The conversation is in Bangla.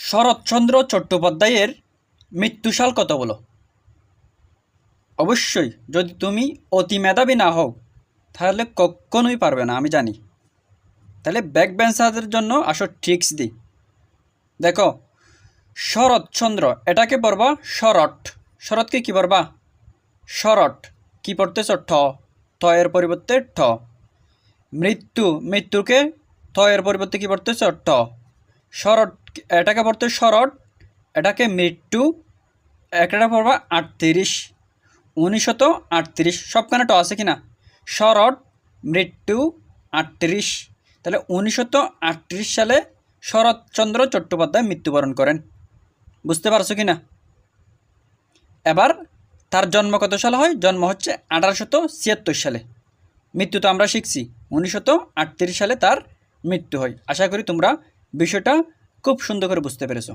শরৎচন্দ্র চট্টোপাধ্যায়ের মৃত্যুসাল কত বলো? অবশ্যই যদি তুমি অতি মেধাবী না হও তাহলে কখনোই পারবে না, আমি জানি। তাহলে ব্যাক বেঞ্চারদের জন্য আসো ট্রিক্স দিই। দেখো, শরৎচন্দ্র এটাকে পড়বা শরৎ। শরৎকে কি পড়বা? শরৎ। কি পড়তেছ? ঠ। ত এর পরিবর্তে ঠ। মৃত্যু, মৃত্যুকে ত এর পরিবর্তে কি পড়তেছ? ট। শরৎ, এটাকে পড়তে শরৎ, এটাকে মৃত্যু, একটা পড়বা 38, 1938। সবখানে ট আছে কিনা? শরৎ, মৃত্যু, 38। তাহলে 1938 সালে শরৎচন্দ্র চট্টোপাধ্যায় মৃত্যুবরণ করেন। বুঝতে পারছো কিনা? এবার তার জন্ম কত সালে হয়? জন্ম হচ্ছে 1876 সালে। মৃত্যু তো আমরা শিখছি 1938 সালে তার মৃত্যু হয়। আশা করি তোমরা বিষয়টা খুব সুন্দর করে বুঝতে পেরেছো।